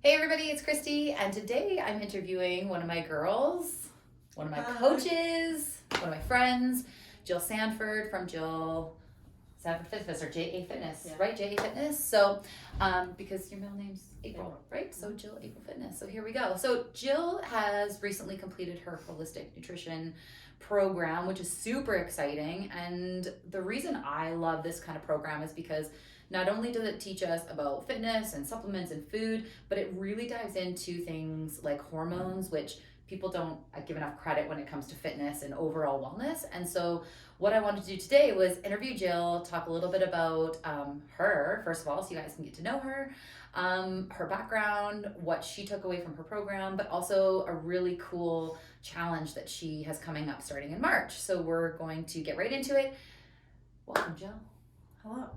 Hey everybody, it's Christy, and today I'm interviewing one of my girls, one of my coaches, one of my friends, Jill Sanford from Sanford Fitness or JA Fitness, right? JA Fitness. So, because your middle name's April, right? So Jill April Fitness. So here we go. So Jill has recently completed her holistic nutrition program, which is super exciting. And the reason I love this kind of program is because not only does it teach us about fitness and supplements and food, but it really dives into things like hormones, which people don't give enough credit when it comes to fitness and overall wellness. And so what I wanted to do today was interview Jill, talk a little bit about her, first of all, so you guys can get to know her, her background, what she took away from her program, but also a really cool challenge that she has coming up starting in March. So we're going to get right into it. Welcome, Jill.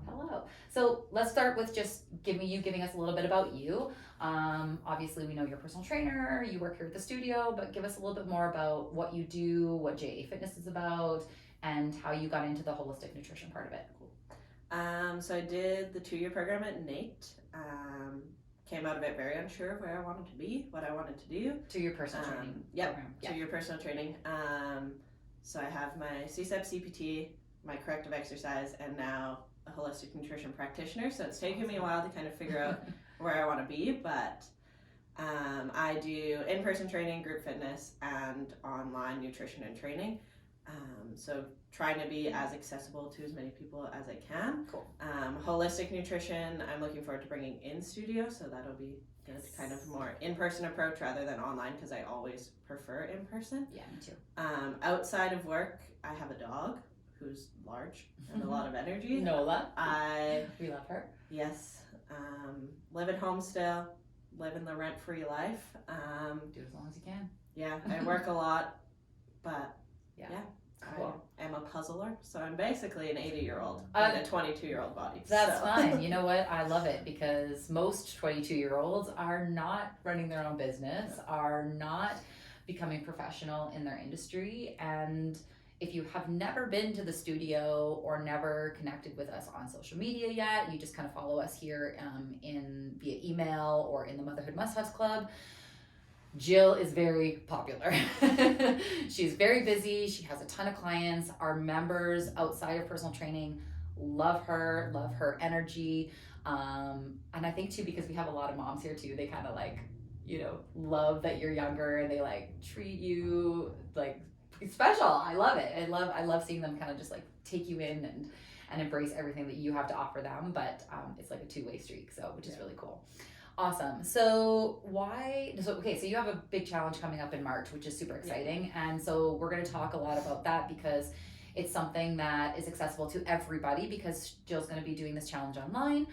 Hello. So let's start with just giving us a little bit about you. Obviously, we know you're a personal trainer, you work here at the studio, but give us a little bit more about what you do, what JA Fitness is about, and how you got into the holistic nutrition part of it. So I did the 2-year program at NATE. Came out of it very unsure of where I wanted to be, what I wanted to do. 2-year personal training program. Yep, 2-year personal training. So I have my CSEP CPT, my corrective exercise, and now a holistic nutrition practitioner. So it's taken me a while to kind of figure out where I want to be, but I do in-person training, group fitness, and online nutrition and training. So trying to be as accessible to as many people as I can. Cool. Holistic nutrition, I'm looking forward to bringing in studio, so that'll be good, kind of more in-person approach rather than online, because I always prefer in-person. Yeah, me too. Outside of work, I have a dog who's large and a lot of energy. Nola. We love her. Yes. Live at home still, living the rent-free life. Do as long as you can. Yeah, I work a lot, but yeah. Cool. I am a puzzler, so I'm basically an 80-year-old in a 22-year-old body. That's fine. You know what? I love it because most 22-year-olds are not running their own business, are not becoming professional in their industry. And if you have never been to the studio or never connected with us on social media yet, you just kind of follow us here via email or in the Motherhood Must-Haves Club. Jill is very popular. She's very busy. She has a ton of clients. Our members outside of personal training love her energy. And I think too, because we have a lot of moms here too, they kind of love that you're younger and they treat you special. I love it. I love seeing them kind of just take you in and embrace everything that you have to offer them. But it's like a two-way streak, which is really cool. Awesome. So you have a big challenge coming up in March, which is super exciting. Yeah. And so we're going to talk a lot about that because it's something that is accessible to everybody because Jill's going to be doing this challenge online.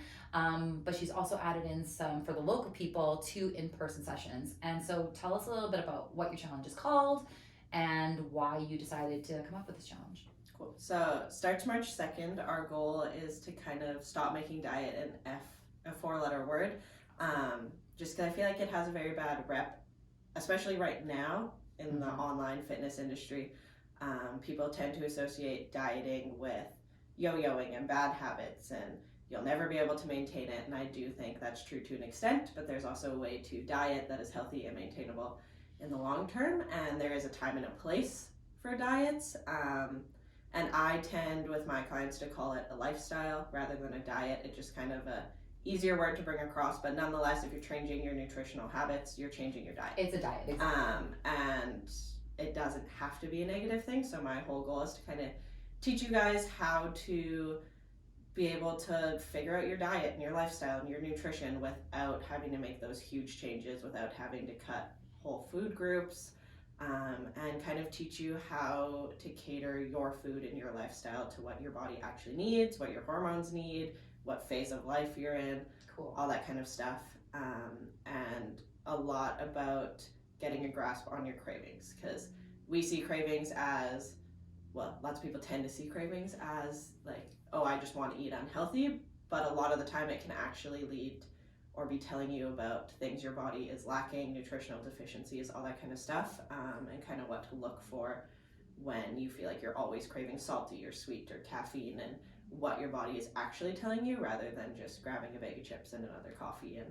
But she's also added in some for the local people 2 in-person sessions. And so tell us a little bit about what your challenge is called and why you decided to come up with this challenge. Cool. So starts March 2nd. Our goal is to kind of stop making diet a 4-letter word. Just because I feel like it has a very bad rep, especially right now in the online fitness industry. People tend to associate dieting with yo-yoing and bad habits, and you'll never be able to maintain it. And I do think that's true to an extent, but there's also a way to diet that is healthy and maintainable in the long term. And there is a time and a place for diets. And I tend with my clients to call it a lifestyle rather than a diet. It's just kind of a easier word to bring across, but nonetheless, if you're changing your nutritional habits, you're changing your diet. It's a diet, exactly. And it doesn't have to be a negative thing. So my whole goal is to kind of teach you guys how to be able to figure out your diet and your lifestyle and your nutrition without having to make those huge changes, without having to cut whole food groups, and kind of teach you how to cater your food and your lifestyle to what your body actually needs, what your hormones need, what phase of life you're in, cool, all that kind of stuff, and a lot about getting a grasp on your cravings, because we see cravings as, well, lots of people tend to see cravings as I just want to eat unhealthy, but a lot of the time it can actually lead or be telling you about things your body is lacking, nutritional deficiencies, all that kind of stuff, and kind of what to look for when you feel like you're always craving salty or sweet or caffeine, and what your body is actually telling you rather than just grabbing a bag of chips and another coffee and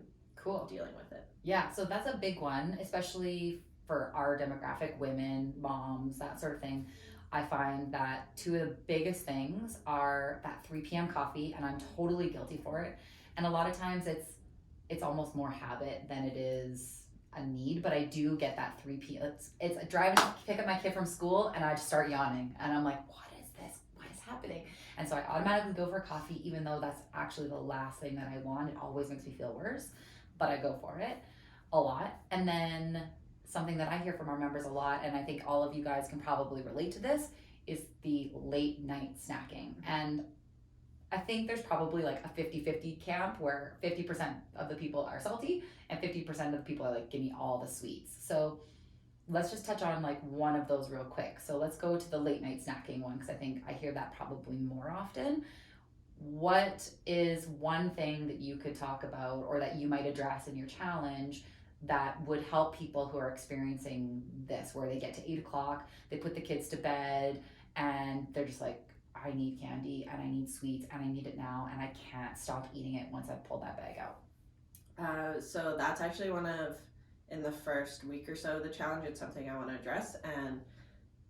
cool dealing with it. Yeah, so that's a big one, especially for our demographic, women, moms, that sort of thing. I find that two of the biggest things are that 3 p.m. coffee, and I'm totally guilty for it. And a lot of times it's almost more habit than it is a need, but I do get that 3 p.m. It's driving to pick up my kid from school, and I just start yawning, and I'm like, what is this? What is happening? And so I automatically go for coffee, even though that's actually the last thing that I want. It always makes me feel worse, but I go for it a lot. And then something that I hear from our members a lot, and I think all of you guys can probably relate to this, is the late night snacking. And I think there's probably like a 50-50 camp where 50% of the people are salty and 50% of the people are like, give me all the sweets. So let's just touch on like one of those real quick. So let's go to the late night snacking one, because I think I hear that probably more often. What is one thing that you could talk about or that you might address in your challenge that would help people who are experiencing this, where they get to 8 o'clock, they put the kids to bed, and they're just like, I need candy and I need sweets and I need it now and I can't stop eating it once I've pulled that bag out? So that's actually one of, in the first week or so of the challenge, it's something I want to address. And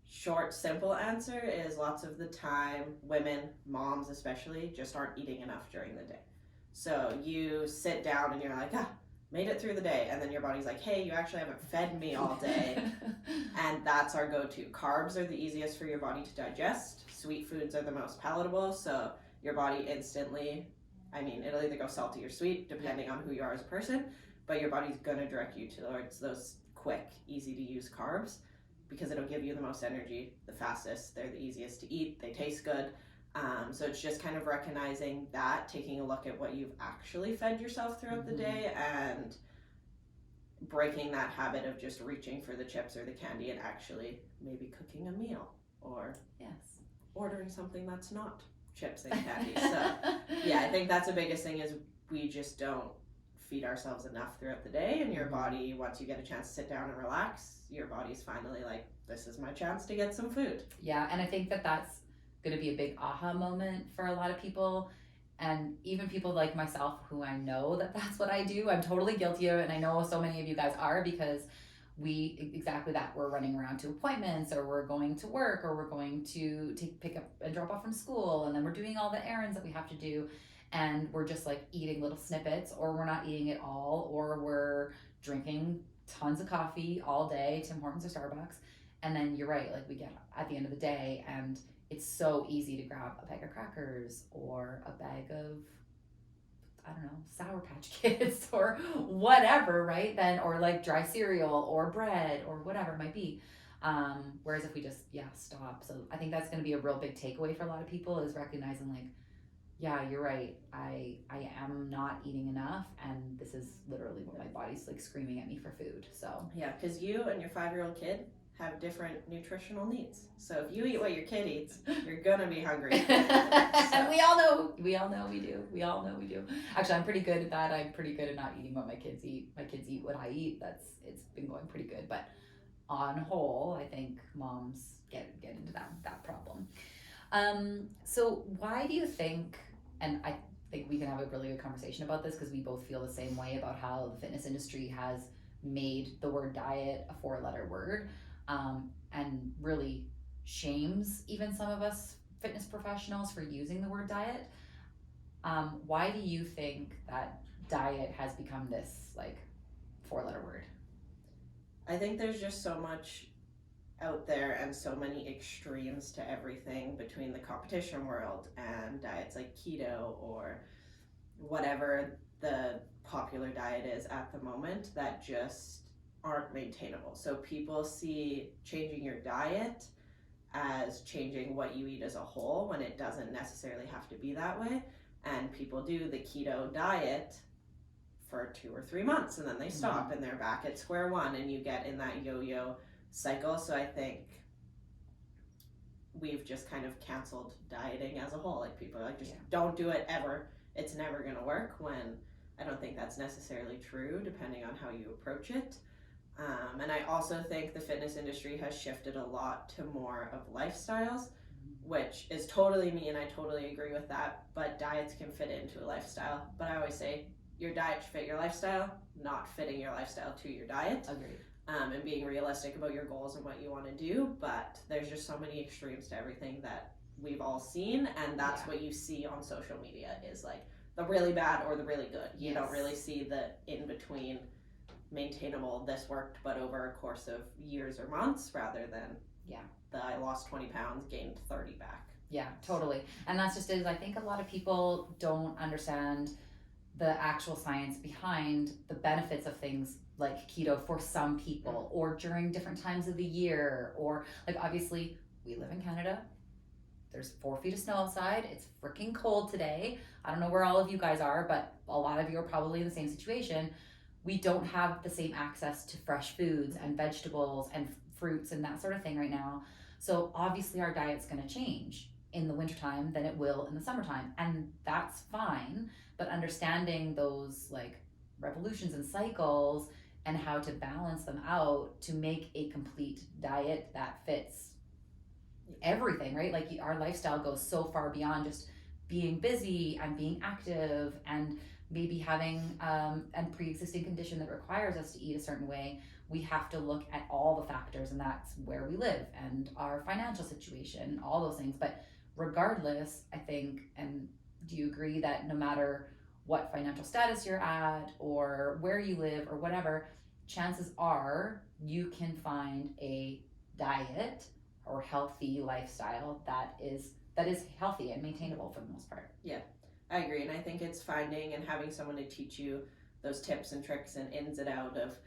short, simple answer is lots of the time, women, moms especially, just aren't eating enough during the day. So you sit down and you're like, made it through the day. And then your body's like, hey, you actually haven't fed me all day. And that's our go-to. Carbs are the easiest for your body to digest. Sweet foods are the most palatable. So your body instantly, it'll either go salty or sweet, depending on who you are as a person. But your body's going to direct you towards those quick, easy to use carbs, because it'll give you the most energy the fastest. They're the easiest to eat. They taste good. So it's just kind of recognizing that, taking a look at what you've actually fed yourself throughout the day, and breaking that habit of just reaching for the chips or the candy and actually maybe cooking a meal or ordering something that's not chips and candy. So yeah, I think that's the biggest thing, is we just don't feed ourselves enough throughout the day, and your body, once you get a chance to sit down and relax, your body's finally like, this is my chance to get some food. Yeah, and I think that that's going to be a big aha moment for a lot of people, and even people like myself who I know that that's what I do. I'm totally guilty of it, and I know so many of you guys are, because we exactly that, we're running around to appointments, or we're going to work, or we're going to pick up and drop off from school, and then we're doing all the errands that we have to do, and we're just like eating little snippets, or we're not eating it all, or we're drinking tons of coffee all day, Tim Hortons or Starbucks. And then you're right, like we get at the end of the day and it's so easy to grab a bag of crackers or a bag of, I don't know, Sour Patch Kids or whatever, right? Then, or like dry cereal or bread or whatever it might be. Whereas if we just, stop. So I think that's going to be a real big takeaway for a lot of people, is recognizing like, yeah, you're right. I am not eating enough, and this is literally what my body's like screaming at me for food. So yeah, because you and your 5-year-old kid have different nutritional needs. So if you eat what your kid eats, you're gonna be hungry. And we all know we do. Actually, I'm pretty good at that. I'm pretty good at not eating what my kids eat. My kids eat what I eat. It's been going pretty good. But on whole, I think moms get into that problem. So why do you think, and I think we can have a really good conversation about this, because we both feel the same way about how the fitness industry has made the word diet a 4-letter word, and really shames even some of us fitness professionals for using the word diet. Why do you think that diet has become this like 4-letter word? I think there's just so much out there and so many extremes to everything, between the competition world and diets like keto or whatever the popular diet is at the moment, that just aren't maintainable. So people see changing your diet as changing what you eat as a whole, when it doesn't necessarily have to be that way. And people do the keto diet for 2 or 3 months, and then they stop and they're back at square one, and you get in that yo-yo cycle. So I think we've just kind of canceled dieting as a whole. Like, people are like, just don't do it ever. It's never going to work, when I don't think that's necessarily true, depending on how you approach it. And I also think the fitness industry has shifted a lot to more of lifestyles, which is totally me, and I totally agree with that. But diets can fit into a lifestyle. But I always say, your diet should fit your lifestyle, not fitting your lifestyle to your diet. Agreed. And being realistic about your goals and what you want to do. But there's just so many extremes to everything that we've all seen, and that's what you see on social media is like the really bad or the really good. You don't really see the in between maintainable, this worked but over a course of years or months, rather than I lost 20 pounds, gained 30 back. Yeah, totally. And that's just it. I think a lot of people don't understand the actual science behind the benefits of things like keto for some people, or during different times of the year, or like obviously we live in Canada. There's 4 feet of snow outside. It's freaking cold today. I don't know where all of you guys are, but a lot of you are probably in the same situation. We don't have the same access to fresh foods and vegetables and fruits and that sort of thing right now. So obviously our diet's going to change in the wintertime than it will in the summertime. And that's fine. But understanding those like revolutions and cycles and how to balance them out to make a complete diet that fits everything, right? Like our lifestyle goes so far beyond just being busy and being active and maybe having a pre-existing condition that requires us to eat a certain way. We have to look at all the factors, and that's where we live and our financial situation, all those things. But regardless, I think, and do you agree that no matter what financial status you're at or where you live or whatever, chances are you can find a diet or healthy lifestyle that is healthy and maintainable for the most part. Yeah, I agree. And I think it's finding and having someone to teach you those tips and tricks and ins and out of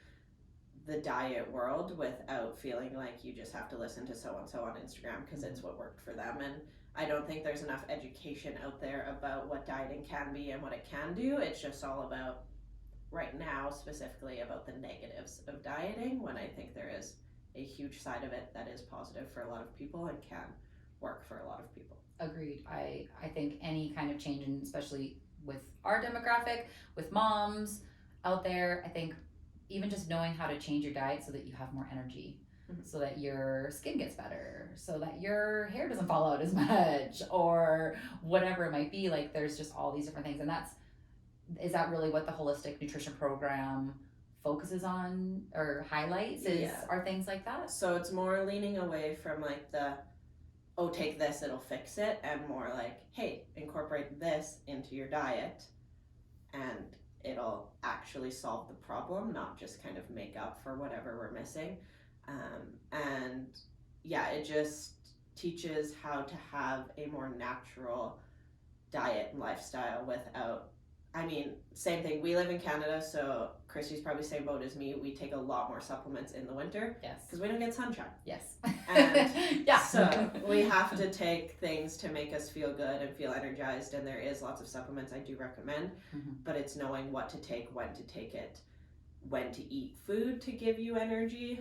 the diet world without feeling like you just have to listen to so-and-so on Instagram because it's what worked for them. And I don't think there's enough education out there about what dieting can be and what it can do. It's just all about, right now, specifically about the negatives of dieting, when I think there is a huge side of it that is positive for a lot of people and can work for a lot of people. Agreed. I think any kind of change, and especially with our demographic, with moms out there, I think even just knowing how to change your diet so that you have more energy, so that your skin gets better, so that your hair doesn't fall out as much, or whatever it might be. Like there's just all these different things, and is that really what the holistic nutrition program focuses on or highlights are things like that? So it's more leaning away from like the, oh, take this, it'll fix it, and more like, hey, incorporate this into your diet and it'll actually solve the problem, not just kind of make up for whatever we're missing. And yeah, it just teaches how to have a more natural diet and lifestyle without, I mean, same thing. We live in Canada, so Christy's probably the same boat as me. We take a lot more supplements in the winter. Yes. Because we don't get sunshine. Yes. And so we have to take things to make us feel good and feel energized. And there is lots of supplements I do recommend, but it's knowing what to take, when to take it, when to eat food to give you energy,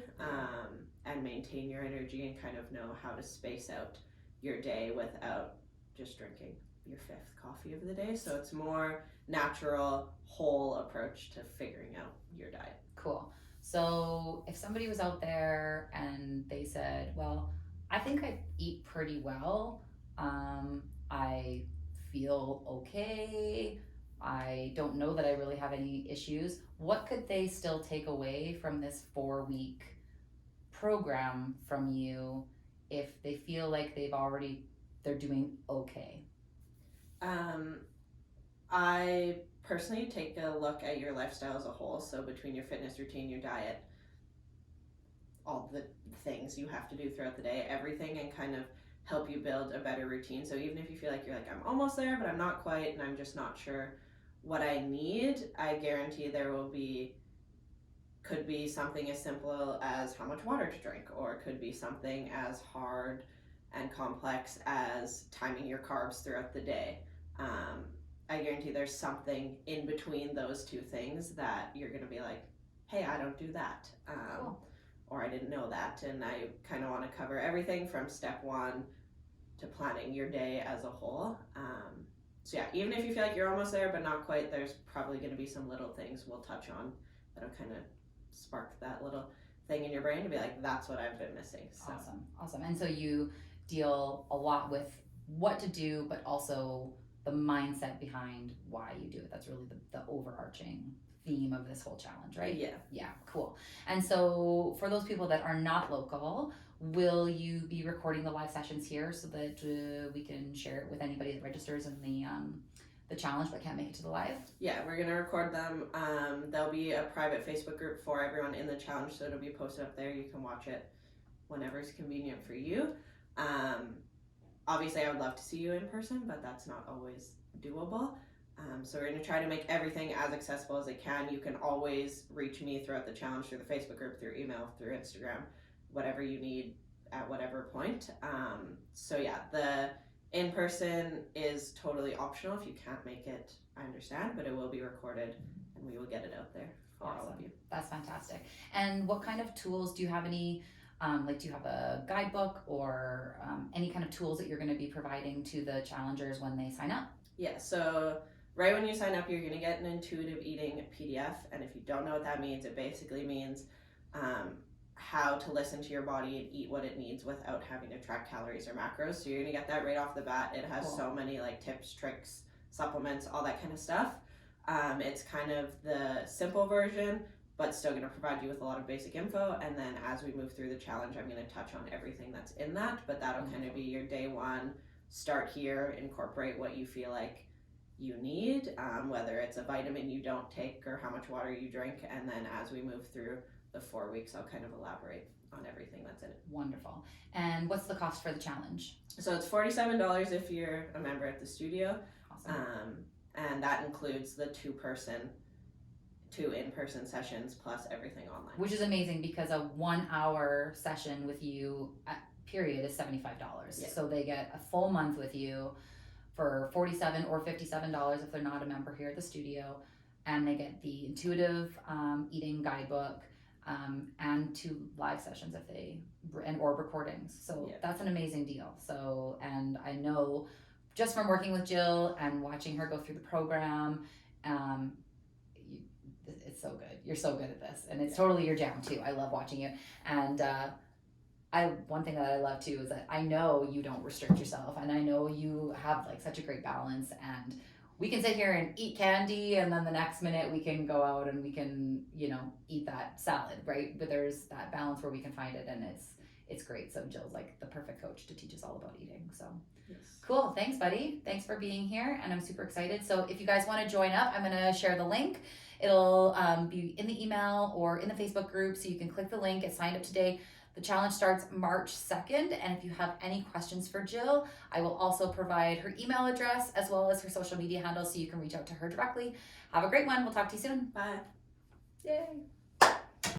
and maintain your energy, and kind of know how to space out your day without just drinking your 5th coffee of the day. So it's more natural, whole approach to figuring out your diet. Cool. So if somebody was out there and they said, well, I think I eat pretty well, I feel okay, I don't know that I really have any issues, what could they still take away from this 4-week program from you if they feel like they're doing okay? I personally take a look at your lifestyle as a whole. So between your fitness routine, your diet, all the things you have to do throughout the day, everything, and kind of help you build a better routine. So even if you feel like you're like, I'm almost there, but I'm not quite, and I'm just not sure what I need, I guarantee there could be something as simple as how much water to drink, or it could be something as hard and complex as timing your carbs throughout the day. I guarantee there's something in between those two things that you're going to be like, hey, I don't do that. Cool. Or I didn't know that. And I kind of want to cover everything from step 1 to planning your day as a whole. So yeah, even if you feel like you're almost there but not quite, there's probably going to be some little things we'll touch on that'll kind of spark that little thing in your brain to be like, that's what I've been missing. So. Awesome. And so you deal a lot with what to do, but also the mindset behind why you do it. That's really the overarching theme of this whole challenge, right? Yeah, cool. And so for those people that are not local, will you be recording the live sessions here so that we can share it with anybody that registers in the challenge but can't make it to the live? Yeah, we're gonna record them. There'll be a private Facebook group for everyone in the challenge, so it'll be posted up there. You can watch it whenever it's convenient for you. Obviously, I would love to see you in person, but that's not always doable. So we're going to try to make everything as accessible as it can. You can always reach me throughout the challenge through the Facebook group, through email, through Instagram, whatever you need at whatever point. So yeah, the in-person is totally optional. If you can't make it, I understand, but it will be recorded and we will get it out there for all of you. That's fantastic. And what kind of tools do you have? Any do you have a guidebook or any kind of tools that you're going to be providing to the challengers when they sign up? Yeah, so right when you sign up, you're going to get an intuitive eating PDF. And if you don't know what that means, it basically means how to listen to your body and eat what it needs without having to track calories or macros. So you're going to get that right off the bat. It has so many like tips, tricks, supplements, all that kind of stuff. It's kind of the simple version, but still going to provide you with a lot of basic info. And then as we move through the challenge, I'm going to touch on everything that's in that, but that'll kind of be your day one. Start here, incorporate what you feel like you need, whether it's a vitamin you don't take or how much water you drink. And then as we move through the 4 weeks, I'll kind of elaborate on everything that's in it. Wonderful. And what's the cost for the challenge? So it's $47 if you're a member at the studio. Awesome. And that includes the two in-person sessions plus everything online. Which is amazing because a 1 hour session with you period is $75. Yeah. So they get a full month with you for $47 or $57 if they're not a member here at the studio. And they get the intuitive eating guidebook and 2 live sessions if they or recordings. So that's an amazing deal. So, and I know just from working with Jill and watching her go through the program, it's so good. You're so good at this, and it's totally your jam too. I love watching you. And one thing that I love too is that I know you don't restrict yourself, and I know you have like such a great balance. And we can sit here and eat candy, and then the next minute we can go out and we can, eat that salad, right? But there's that balance where we can find it, and it's great. So Jill's like the perfect coach to teach us all about eating. So cool. Thanks, buddy. Thanks for being here, and I'm super excited. So if you guys want to join up, I'm gonna share the link. It'll be in the email or in the Facebook group, so you can click the link. Get signed up today. The challenge starts March 2nd, and if you have any questions for Jill, I will also provide her email address as well as her social media handle so you can reach out to her directly. Have a great one. We'll talk to you soon. Bye. Yay.